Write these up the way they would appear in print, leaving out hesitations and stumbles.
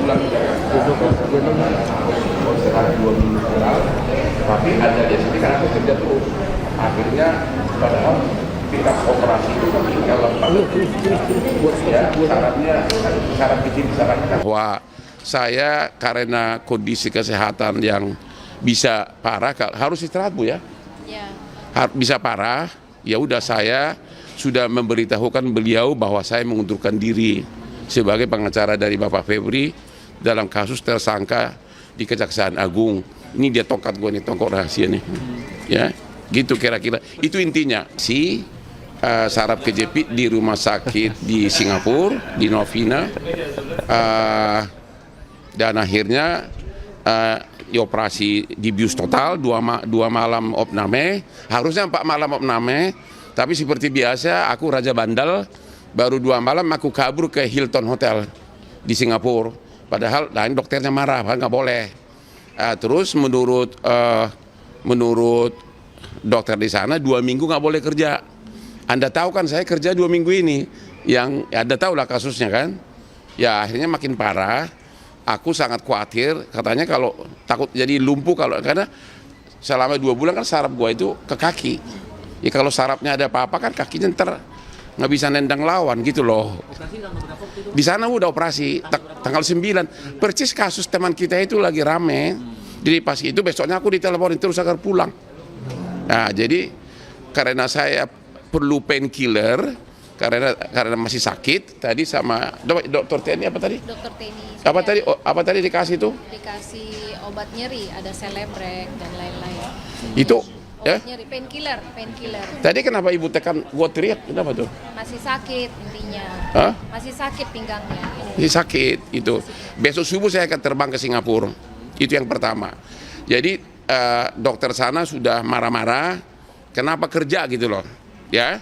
pulang juga kan. Setelah 2 minggu pulang, tapi ada di sini karena aku kerja terus. Akhirnya padahal kita operasi itu kan kalau syarat izin disyaratkan bahwa saya karena kondisi kesehatan yang bisa parah harus istirahat Bu ya. Bisa parah, ya udah saya sudah memberitahukan beliau bahwa saya mengundurkan diri sebagai pengacara dari Bapak Febri dalam kasus tersangka di Kejaksaan Agung. Ini dia tongkat gue nih, tongkok rahasia nih. Ya, gitu kira-kira. Itu intinya. Saraf kejepit di rumah sakit di Singapura, di Novena, dan akhirnya dioperasi, dibius total 2 malam opname, harusnya 4 malam opname, tapi seperti biasa aku raja bandel, baru 2 malam aku kabur ke Hilton Hotel di Singapura, padahal lain dokternya marah, nggak boleh. Terus menurut dokter di sana 2 minggu nggak boleh kerja. Anda tahu kan saya kerja 2 minggu ini, yang Anda tahu lah kasusnya kan. Ya akhirnya makin parah. Aku sangat khawatir, katanya kalau takut jadi lumpuh karena selama 2 bulan kan saraf gua itu ke kaki. Ya kalau sarafnya ada apa-apa kan kakinya ntar nggak bisa nendang lawan gitu loh. Di sana udah operasi tanggal 9. Percis kasus teman kita itu lagi rame. Jadi pas itu besoknya aku diteleponin terus agar pulang. Nah jadi karena saya perlu painkiller karena masih sakit tadi sama dokter TNI apa tadi? Dokter TNI. Apa tadi dikasih itu? Dikasih obat nyeri, ada Celebrex dan lain-lain. Itu obat nyeri, painkiller. Tadi kenapa ibu tekan gua teriak? Kenapa tuh? Masih sakit intinya. Hah? Masih sakit pinggangnya. Masih sakit itu. Besok subuh saya akan terbang ke Singapura. Itu yang pertama. Jadi dokter sana sudah marah-marah. Kenapa kerja gitu loh? Ya.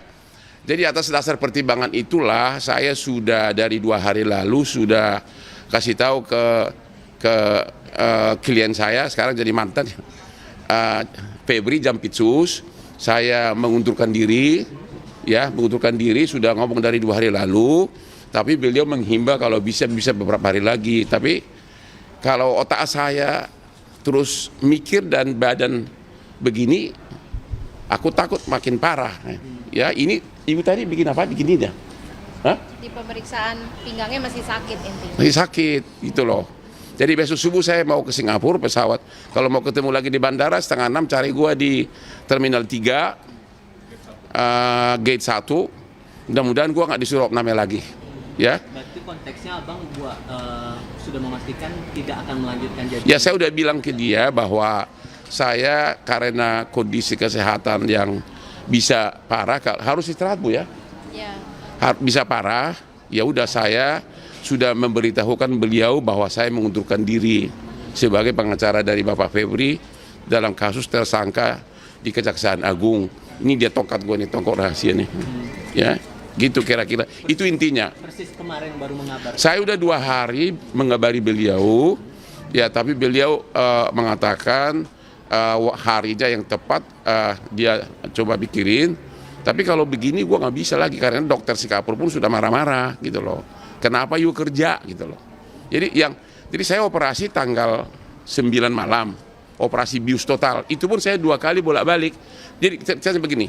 Jadi atas dasar pertimbangan itulah saya sudah dari 2 hari lalu sudah kasih tahu ke klien saya, sekarang jadi mantan Febri Jampitsus, saya mengundurkan diri, sudah ngomong dari 2 hari lalu, tapi beliau menghimbau kalau bisa beberapa hari lagi. Tapi kalau otak saya terus mikir dan badan begini, aku takut makin parah. Ya ini ibu tadi bikin apa? Bikin ini dah. Hah? Di pemeriksaan pinggangnya masih sakit intinya. Masih sakit, gitu loh. Jadi besok subuh saya mau ke Singapura pesawat. Kalau mau ketemu lagi di bandara 5:30 cari gua di Terminal 3, Gate 1. Mudah-mudahan gua nggak disuruh opname lagi. Ya. Berarti konteksnya abang sudah memastikan tidak akan melanjutkan jadi. Ya saya udah bilang ke dia bahwa saya karena kondisi kesehatan yang bisa parah harus istirahat Bu ya. Bisa parah, ya udah saya sudah memberitahukan beliau bahwa saya mengundurkan diri sebagai pengacara dari Bapak Febri dalam kasus tersangka di Kejaksaan Agung. Ini dia tongkat gue nih, tongkok rahasia nih. Ya, gitu kira-kira. Itu intinya. Persis kemarin baru mengabarkan. Saya udah 2 hari mengabari beliau, ya tapi beliau mengatakan harinya yang tepat dia coba pikirin. Tapi kalau begini gue nggak bisa lagi karena dokter Singapura pun sudah marah-marah gitu loh. Kenapa you kerja gitu loh. Jadi saya operasi tanggal 9 malam, operasi bius total. Itu pun saya 2 kali bolak-balik. Jadi saya begini,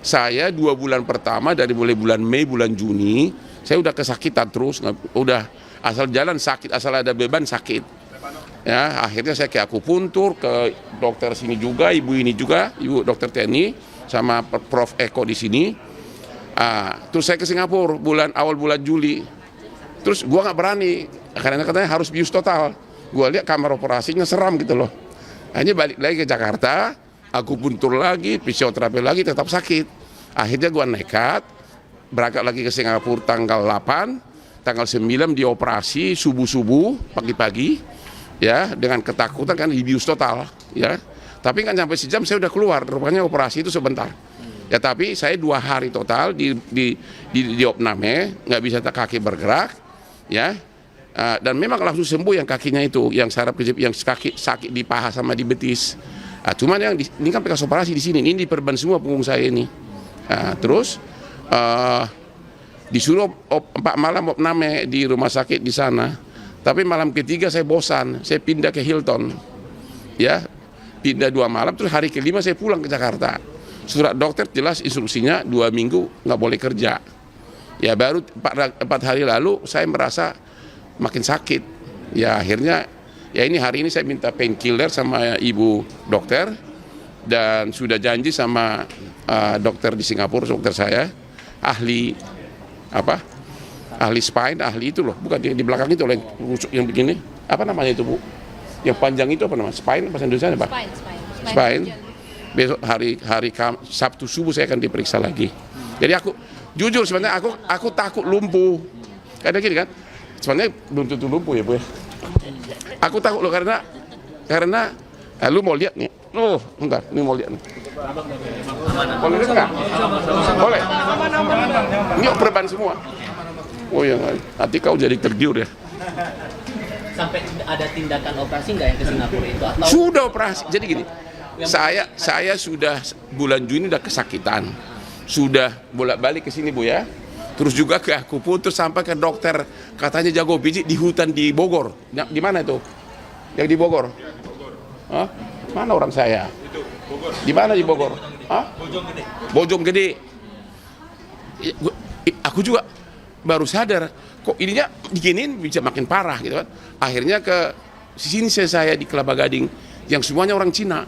saya 2 bulan pertama dari mulai bulan Mei, bulan Juni, saya udah kesakitan terus, udah asal jalan sakit, asal ada beban sakit. Ya, akhirnya saya ke akupuntur, ke dokter sini juga, ibu ini juga, ibu dokter TNI, sama Prof Eko di sini. Terus saya ke Singapura awal bulan Juli. Terus gua nggak berani karena katanya harus bius total. Gua lihat kamar operasinya seram gitu loh. Hanya balik lagi ke Jakarta, akupuntur lagi, fisioterapi lagi, tetap sakit. Akhirnya gua nekat berangkat lagi ke Singapura tanggal 8, tanggal 9 dioperasi subuh-subuh pagi-pagi. Ya, dengan ketakutan kan bius total, ya. Tapi kan sampai sejam saya udah keluar, rupanya operasi itu sebentar. Ya tapi saya 2 hari total di opname, nggak bisa kaki bergerak, ya. Dan memang langsung sembuh yang kakinya itu, yang saraf kejepit, yang kaki sakit di paha sama di betis. Cuman yang ini kan bekas operasi di sini, ini diperban semua punggung saya ini. Terus disuruh 4 malam opname di rumah sakit di sana. Tapi malam ketiga saya bosan, saya pindah ke Hilton. Ya, pindah 2 malam, terus hari kelima saya pulang ke Jakarta. Surat dokter jelas instruksinya 2 minggu nggak boleh kerja. Ya baru 4 hari lalu saya merasa makin sakit. Ya akhirnya, ya ini hari ini saya minta painkiller sama ibu dokter. Dan sudah janji sama dokter di Singapura, dokter saya, ahli spine, ahli itu loh, bukan di belakang itu loh, yang begini, apa namanya itu Bu? Yang panjang itu apa namanya? Spine, bahasa Indonesia apa? Spine. Besok hari Sabtu subuh saya akan diperiksa lagi. Jadi aku jujur sebenarnya aku takut lumpuh. Kadang gini kan, sebenarnya belum tentu lumpuh ya Bu ya. Aku takut loh karena lu mau lihat nih. Oh, bentar, ini mau lihat nih. Boleh lihat nggak? Boleh. Ini perban semua. Oh ya, nanti kau jadi tergiur ya. Sampai ada tindakan operasi nggak yang ke Singapura itu? Atau Sudah operasi. Jadi gini, saya sudah bulan Juni udah kesakitan. Sudah bolak-balik ke sini Bu ya. Terus juga ke akupunktur sampai ke dokter katanya jago pijit di hutan di Bogor. Di mana itu? Yang di Bogor? Hah? Mana orang saya? Itu Bogor. Di mana di Bogor? Hah? Bojonggede. Aku juga baru sadar kok ininya diginiin bisa makin parah gitu kan. Akhirnya ke sini saya di Kelapa Gading yang semuanya orang Cina.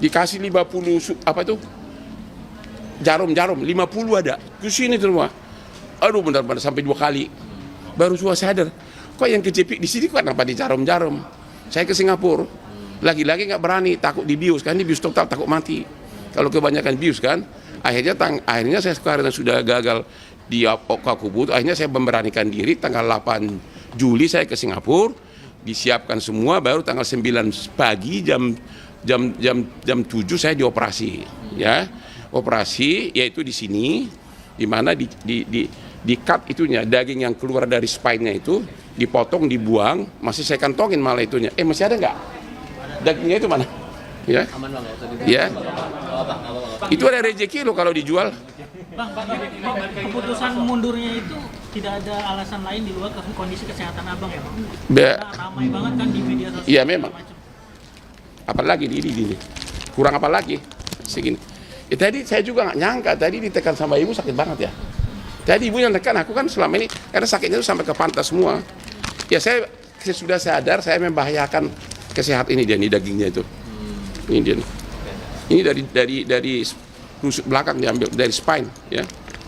Dikasih 50 jarum 50 ada. Ke sini semua. Aduh benar-benar sampai 2 kali. Baru sudah sadar. Kok yang kejepit di sini kok kenapa di jarum-jarum? Saya ke Singapura. Lagi-lagi nggak berani, takut dibius kan, ini bius total takut mati. Kalau kebanyakan bius kan, akhirnya saya karena sudah gagal di akupunktur, akhirnya saya memberanikan diri tanggal 8 Juli saya ke Singapura, disiapkan semua, baru tanggal 9 pagi jam 7 saya dioperasi, ya operasi yaitu di sini, di mana di cut itunya daging yang keluar dari spine-nya itu dipotong, dibuang, masih saya kantongin malah itunya, masih ada nggak? Dagingnya itu mana? Ya. aman Bang? Ya. Itu ada rezeki loh kalau dijual. Bang, keputusan mundurnya itu tidak ada alasan lain di luar kondisi kesehatan Abang ya Bang? Karena ramai banget kan di media sosial. Iya memang. Apalagi ini. Kurang apa lagi? Segini. Tadi saya juga nggak nyangka tadi ditekan sama ibu sakit banget ya. Tadi ibu yang tekan aku kan selama ini karena sakitnya itu sampai ke pantas semua. Ya saya sudah sadar saya membahayakan kesehatan ini dia nih dagingnya itu. Ini dia nih. Ini dari rusuk belakang diambil dari spine ya.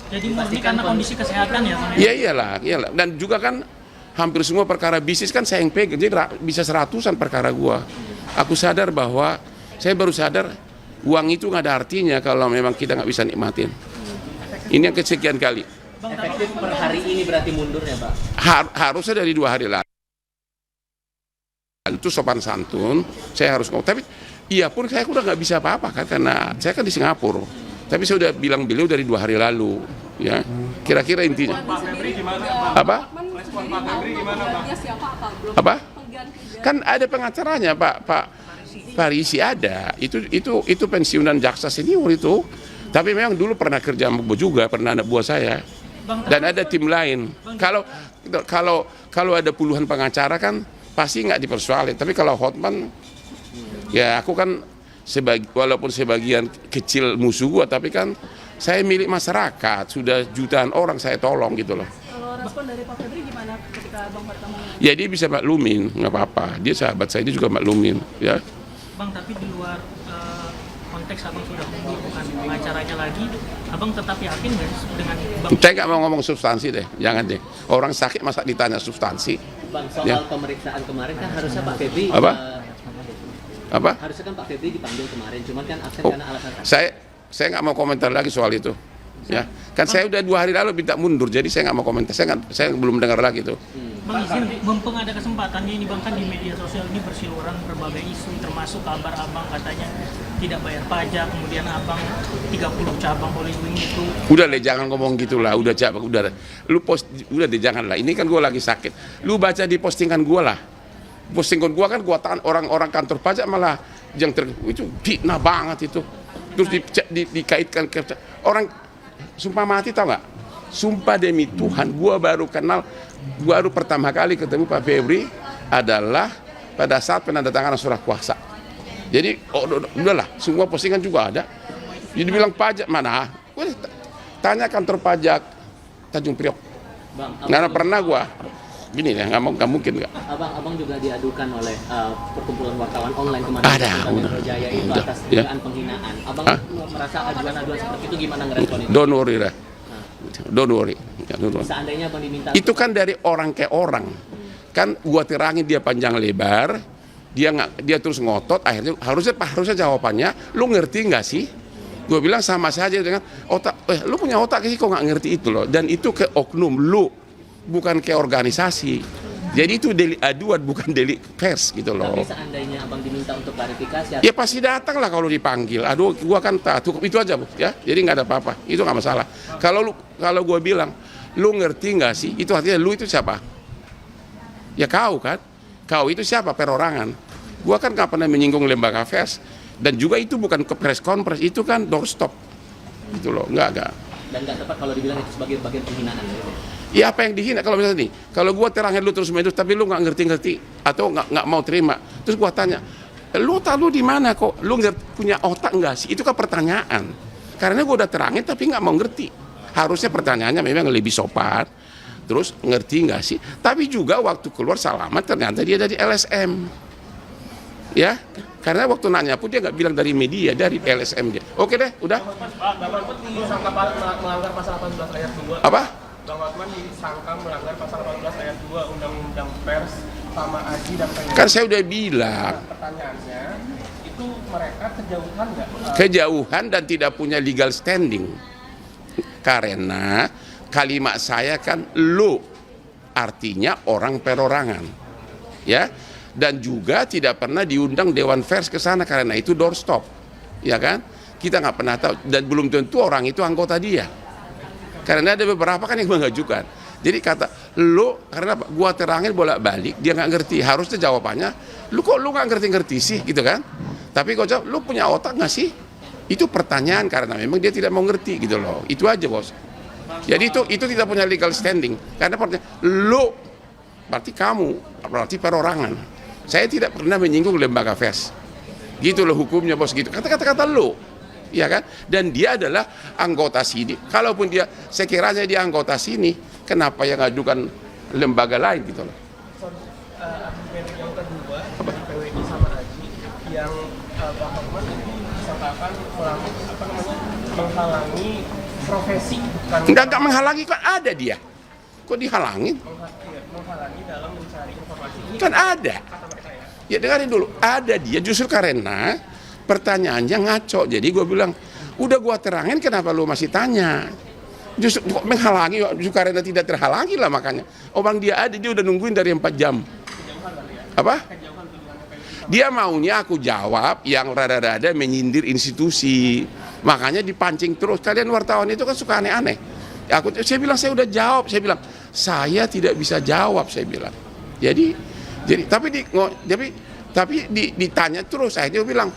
Jadi murni karena kondisi kesehatan ya Bang? Iya iyalah. Dan juga kan hampir semua perkara bisnis kan saya yang pegang. Jadi bisa 100-an perkara gua. Aku sadar bahwa saya baru sadar uang itu nggak ada artinya kalau memang kita nggak bisa nikmatin. Ini yang kesekian kali. Efektif per hari ini berarti mundurnya Pak? Harusnya dari 2 hari lalu. Itu sopan santun, saya harus ngomong. Tapi iya pun saya udah nggak bisa apa-apa kan karena saya kan di Singapura. Tapi saya udah bilang beliau dari 2 hari lalu, ya. Kira-kira intinya. Apa? Apa? Kan ada pengacaranya Pak Parisi ada. Itu pensiunan jaksa senior itu. Tapi memang dulu pernah kerja sama juga, pernah anak buah saya. Dan ada tim lain. Kalau ada puluhan pengacara kan pasti nggak dipersoalin. Tapi kalau Hotman, ya aku kan walaupun sebagian kecil musuh gua, tapi kan saya milik masyarakat. Sudah jutaan orang saya tolong gitu loh. Kalau respon dari Pak Febri gimana ketika Abang bertemu? Ya dia bisa maklumin, nggak apa-apa. Dia sahabat saya, dia juga maklumin, ya. Bang, tapi di luar konteks Abang sudah bukan pengacaranya lagi, Abang tetap yakin nggak dengan Bang? Saya nggak mau ngomong substansi deh, jangan deh. Orang sakit masa ditanya substansi. Bang, soal Ya. pemeriksaan kemarin kan harusnya Pak Febri Apa? harusnya kan Pak Febri dipanggil kemarin, cuman kan absen Oh, karena alasan saya nggak mau komentar lagi soal itu. Ya, kan saya udah 2 hari lalu minta mundur, jadi saya nggak mau komentar. Saya belum dengar lagi tuh. Bang, izin, mumpung ada kesempatannya ini Bang, kan di media sosial ini berseliweran berbagai isu, termasuk kabar Abang katanya tidak bayar pajak, kemudian Abang 30 cabang Hollywood itu. Udah deh, jangan ngomong gitulah. Udah lu udah deh, jangan lah. Ini kan gue lagi sakit. Lu baca di postingan gue lah. Postingan gue kan gue tahan orang-orang kantor pajak malah itu fitnah banget itu. Terus dikaitkan ke orang sumpah mati, tau nggak? Sumpah demi Tuhan, gue baru pertama kali ketemu Pak Febri adalah pada saat penandatanganan surat kuasa. Jadi udahlah, semua postingan juga ada. Jadi bilang pajak mana? Gue tanya kantor pajak Tanjung Priok. Bang, Nggak pernah gua. Gini ya, nggak mungkin nggak. abang juga diadukan oleh perkumpulan wartawan online kemarin. Ada, Polda udah. Metro Jaya itu Udah, atas ya. dugaan penghinaan. Abang Hah? merasa aduan-aduan seperti itu gimana ngerespon itu? Don't worry lah. Don't worry. Ya, don't worry. Seandainya abang diminta Itu kan dari orang ke orang. Kan gua terangin dia panjang lebar, dia terus ngotot, akhirnya harusnya jawabannya, lu ngerti nggak sih? Gua bilang sama saja dengan otak, lu punya otak sih kok nggak ngerti itu loh. Dan itu ke oknum lu, bukan ke organisasi. Jadi itu delik aduan, bukan delik pers gitu loh. tapi seandainya abang diminta untuk klarifikasi Ya pasti datang lah kalau dipanggil. Aduh, gua kan cukup itu aja, Bu, ya. Jadi nggak ada apa-apa. Itu nggak masalah. Kalau gua bilang, lu ngerti nggak sih? Itu artinya lu itu siapa? Ya kau kan? Kau itu siapa? Perorangan. Gua kan nggak pernah menyinggung lembaga pers. Dan juga itu bukan ke press conference, itu kan doorstop. Gitu loh, nggak. dan nggak tepat kalau dibilang itu sebagai bagian penghinaan. Ya apa yang dihina kalau misalnya nih, kalau gua terangin lu terus menerus tapi lu nggak ngerti atau nggak mau terima, terus gua tanya, lu tahu di mana kok, lu punya otak nggak sih? Itu kan pertanyaan. Karena gua udah terangin tapi nggak mau ngerti. Harusnya pertanyaannya memang lebih sopan. Terus ngerti nggak sih? Tapi juga waktu keluar salaman ternyata dia dari LSM. Ya, karena waktu nanya pun dia nggak bilang dari media, dari LSM dia. Oke deh, udah. Bang Hotman disangka melanggar pasal 18 ayat 2. Apa? Bang Hotman disangka melanggar pasal 18 ayat 2 Undang-Undang Pers sama Aji dan Penyidik. Kan saya udah bilang. Pertanyaannya, itu mereka kejauhan nggak? Kejauhan dan tidak punya legal standing. Karena kalimat saya kan lu, artinya orang perorangan. Ya. Dan juga tidak pernah diundang Dewan Pers ke sana karena itu doorstop. Ya kan? Kita nggak pernah tahu dan belum tentu orang itu anggota dia. Karena ada beberapa kan yang mengajukan. Jadi kata lu, karena apa? Gua terangin bolak-balik, dia nggak ngerti. Harusnya jawabannya, lu kok lu nggak ngerti-ngerti sih, gitu kan? Tapi kok jawab, lu punya otak nggak sih? Itu pertanyaan karena memang dia tidak mau ngerti gitu loh. Itu aja bos. Jadi itu tidak punya legal standing. Karena lu berarti kamu, berarti perorangan. Saya tidak pernah menyinggung lembaga pers. Gitu loh hukumnya bos gitu. Kata-kata lu. Ya kan? Dan dia adalah anggota sini. Kalaupun dia sekiranya dia anggota sini, kenapa yang ngajukan lembaga lain gitu loh. Argumen yang kedua dari PWI sama Aji yang Bang Hotman itu disangkakan menghalangi profesi bukan Enggak menghalangi, kan ada dia. Kok dihalangin? menghalangi dalam mencari informasi. Ini Kan ada. kata mereka ya. Ya dengarin dulu, ada dia justru karena pertanyaannya ngaco. Jadi gue bilang, udah gue terangin kenapa lu masih tanya? Justru kok menghalangi, justru karena tidak terhalangi lah makanya. Orang dia ada, dia udah nungguin dari 4 jam. Apa? Dia maunya aku jawab yang rada-rada menyindir institusi. Makanya dipancing terus. Kalian wartawan itu kan suka aneh-aneh. Saya bilang saya udah jawab. Saya bilang saya tidak bisa jawab. Saya bilang. Jadi ditanya terus. Saya dia bilang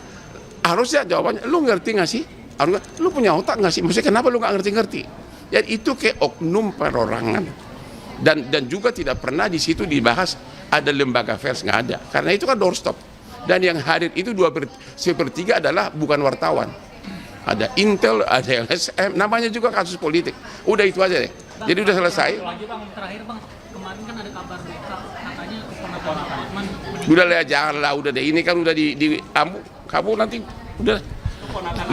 harusnya jawabannya. Lu ngerti nggak sih? Lu punya otak nggak sih? Maksudnya kenapa lu nggak ngerti-ngerti? Jadi itu ke oknum perorangan. Dan juga tidak pernah di situ dibahas ada lembaga pers, nggak ada. Karena itu kan doorstop. Dan yang hadir itu 2/3 adalah bukan wartawan. Ada Intel, ada LSM, namanya juga kasus politik. Udah itu aja deh. Jadi udah selesai. Lagi bang, terakhir bang, kemarin kan ada kabar berita katanya keponakan Bang Hotman Udah lah, janganlah, udah deh. Ini kan udah di kamu nanti udah.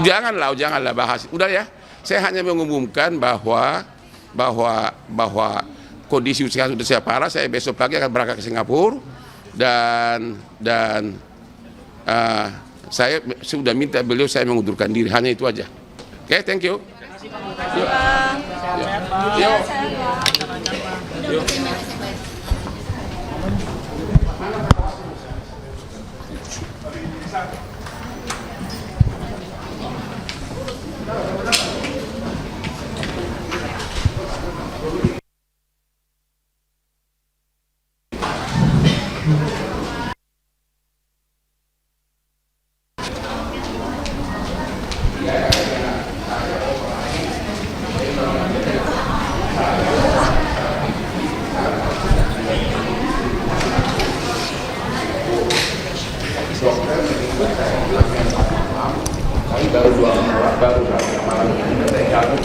Janganlah bahas. Udah ya. Saya hanya mengumumkan bahwa kondisi sekarang sudah saya parah. Saya besok pagi akan berangkat ke Singapura dan saya sudah minta beliau saya mengundurkan diri. Hanya itu aja. Oke, thank you. Yuk. Yuk. baru saja malam ini.